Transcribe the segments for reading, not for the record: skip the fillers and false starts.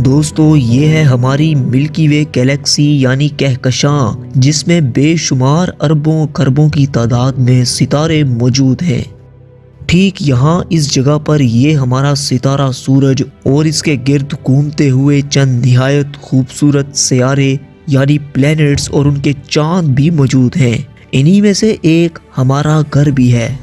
دوستو یہ ہے ہماری ملکی وے گیلیکسی یعنی کہکشاں، جس میں بے شمار اربوں خربوں کی تعداد میں ستارے موجود ہیں۔ ٹھیک یہاں اس جگہ پر یہ ہمارا ستارہ سورج اور اس کے گرد گھومتے ہوئے چند نہایت خوبصورت سیارے یعنی پلینٹس اور ان کے چاند بھی موجود ہیں۔ انہی میں سے ایک ہمارا گھر بھی ہے،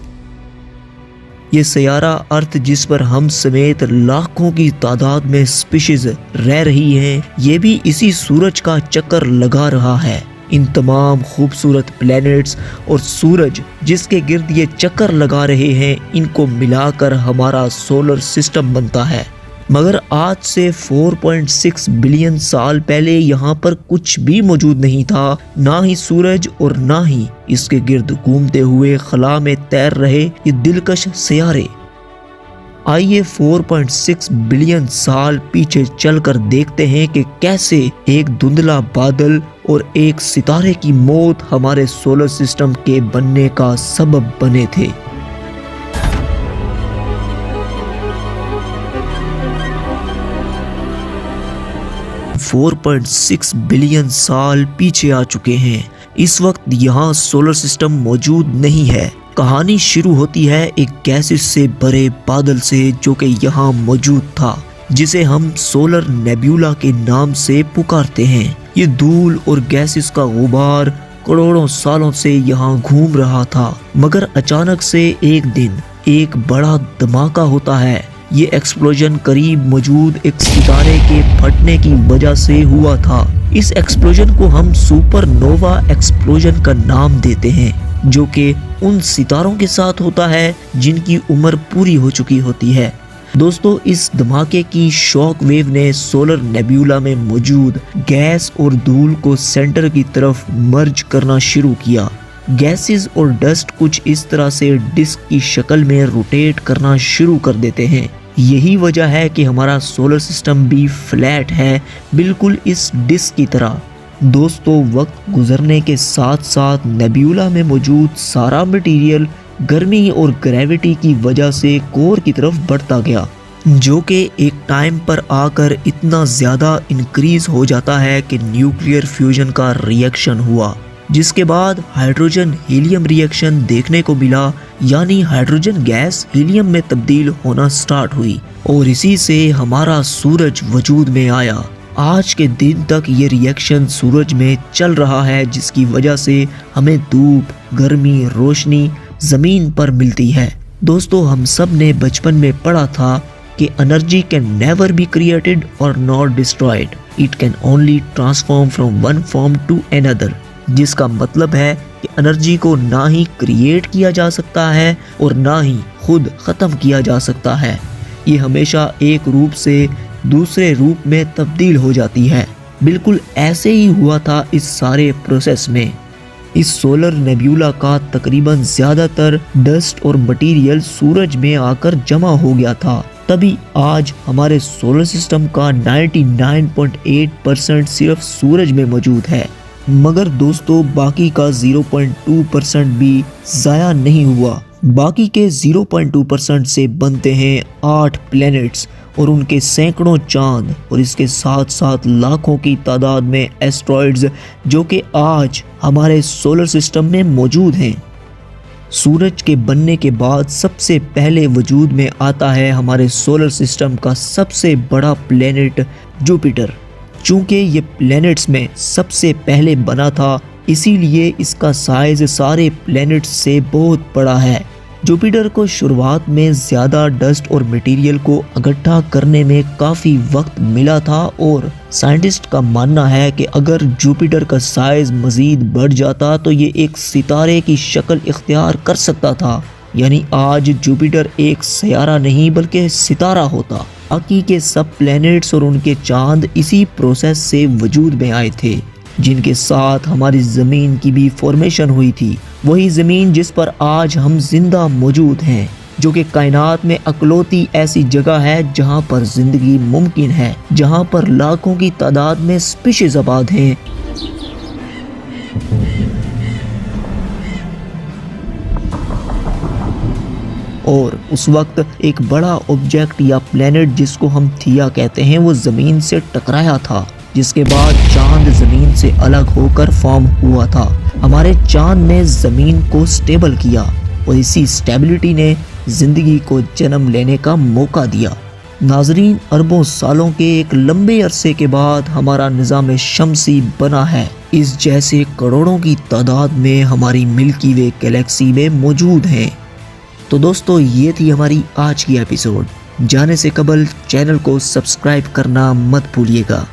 یہ سیارہ ارتھ، جس پر ہم سمیت لاکھوں کی تعداد میں سپیشیز رہ رہی ہیں، یہ بھی اسی سورج کا چکر لگا رہا ہے۔ ان تمام خوبصورت پلینٹس اور سورج جس کے گرد یہ چکر لگا رہے ہیں، ان کو ملا کر ہمارا سولر سسٹم بنتا ہے۔ مگر آج سے 4.6 بلین سال پہلے یہاں پر کچھ بھی موجود نہیں تھا، نہ ہی سورج اور نہ ہی اس کے گرد گھومتے ہوئے خلا میں تیر رہے یہ دلکش سیارے۔ آئیے 4.6 بلین سال پیچھے چل کر دیکھتے ہیں کہ کیسے ایک دھندلا بادل اور ایک ستارے کی موت ہمارے سولر سسٹم کے بننے کا سبب بنے تھے۔ 4.6 بلین سال پیچھے آ چکے ہیں۔ اس وقت یہاں سولر سسٹم موجود نہیں ہے۔ کہانی شروع ہوتی ہے ایک گیسز سے بھرے بادل سے جو کہ یہاں موجود تھا، جسے ہم سولر نیبیولا کے نام سے پکارتے ہیں۔ یہ دھول اور گیسز کا غبار کروڑوں سالوں سے یہاں گھوم رہا تھا، مگر اچانک سے ایک دن ایک بڑا دھماکہ ہوتا ہے۔ یہ ایکسپلوژن قریب موجود ایک ستارے کے پھٹنے کی وجہ سے ہوا تھا۔ اس ایکسپلوژن کو ہم سپر نووا ایکسپلوژن کا نام دیتے ہیں، جو کہ ان ستاروں کے ساتھ ہوتا ہے جن کی عمر پوری ہو چکی ہوتی ہے۔ دوستو، اس دھماکے کی شاک ویو نے سولر نیبیولا میں موجود گیس اور دھول کو سینٹر کی طرف مرج کرنا شروع کیا۔ گیسز اور ڈسٹ کچھ اس طرح سے ڈسک کی شکل میں روٹیٹ کرنا شروع کر دیتے ہیں۔ یہی وجہ ہے کہ ہمارا سولر سسٹم بھی فلیٹ ہے، بالکل اس ڈسک کی طرح۔ دوستو، وقت گزرنے کے ساتھ ساتھ نیبیولا میں موجود سارا مٹیریل گرمی اور گریوٹی کی وجہ سے کور کی طرف بڑھتا گیا، جو کہ ایک ٹائم پر آ کر اتنا زیادہ انکریز ہو جاتا ہے کہ نیوکلیئر فیوژن کا ریئیکشن ہوا، جس کے بعد ہائیڈروجن ہیلیم ریئیکشن دیکھنے کو ملا، یعنی ہائیڈروجن گیس ہیلیم میں تبدیل ہونا سٹارٹ ہوئی اور اسی سے ہمارا سورج وجود میں آیا۔ آج کے دن تک یہ ریئیکشن سورج میں چل رہا ہے، جس کی وجہ سے ہمیں دھوپ، گرمی، روشنی زمین پر ملتی ہے۔ دوستو، ہم سب نے بچپن میں پڑھا تھا کہ energy can never be created اور not destroyed, it can only transform from one form to another, جس کا مطلب ہے کہ انرجی کو نہ ہی کریٹ کیا جا سکتا ہے اور نہ ہی خود ختم کیا جا سکتا ہے، یہ ہمیشہ ایک روپ سے دوسرے روپ میں تبدیل ہو جاتی ہے۔ بالکل ایسے ہی ہوا تھا اس سارے پروسیس میں۔ اس سولر نیبیولا کا تقریباً زیادہ تر ڈسٹ اور مٹیریل سورج میں آ کر جمع ہو گیا تھا، تبھی آج ہمارے سولر سسٹم کا 99.8% صرف سورج میں موجود ہے۔ مگر دوستو، باقی کا 0.2% بھی ضائع نہیں ہوا۔ باقی کے 0.2% سے بنتے ہیں 8 پلینٹس اور ان کے سینکڑوں چاند، اور اس کے ساتھ ساتھ لاکھوں کی تعداد میں ایسٹرائڈز جو کہ آج ہمارے سولر سسٹم میں موجود ہیں۔ سورج کے بننے کے بعد سب سے پہلے وجود میں آتا ہے ہمارے سولر سسٹم کا سب سے بڑا پلینٹ جوپیٹر۔ چونکہ یہ پلینٹس میں سب سے پہلے بنا تھا، اسی لیے اس کا سائز سارے پلینٹس سے بہت بڑا ہے۔ جوپیٹر کو شروعات میں زیادہ ڈسٹ اور مٹیریل کو اکٹھا کرنے میں کافی وقت ملا تھا، اور سائنٹسٹ کا ماننا ہے کہ اگر جوپیٹر کا سائز مزید بڑھ جاتا تو یہ ایک ستارے کی شکل اختیار کر سکتا تھا، یعنی آج جوپیٹر ایک سیارہ نہیں بلکہ ستارہ ہوتا۔ باقی کے سب پلینٹس اور ان کے چاند اسی پروسیس سے وجود میں آئے تھے، جن کے ساتھ ہماری زمین کی بھی فارمیشن ہوئی تھی، وہی زمین جس پر آج ہم زندہ موجود ہیں، جو کہ کائنات میں اکلوتی ایسی جگہ ہے جہاں پر زندگی ممکن ہے، جہاں پر لاکھوں کی تعداد میں سپیشیز آباد ہیں۔ اور اس وقت ایک بڑا آبجیکٹ یا پلینٹ جس کو ہم تھیا کہتے ہیں وہ زمین سے ٹکرایا تھا، جس کے بعد چاند زمین سے الگ ہو کر فارم ہوا تھا۔ ہمارے چاند نے زمین کو سٹیبل کیا اور اسی سٹیبلٹی نے زندگی کو جنم لینے کا موقع دیا۔ ناظرین، اربوں سالوں کے ایک لمبے عرصے کے بعد ہمارا نظام شمسی بنا ہے۔ اس جیسے کروڑوں کی تعداد میں ہماری ملکی وے گلیکسی میں موجود ہیں۔ تو دوستو، یہ تھی ہماری آج کی ایپیسوڈ۔ جانے سے قبل چینل کو سبسکرائب کرنا مت بھولیے گا۔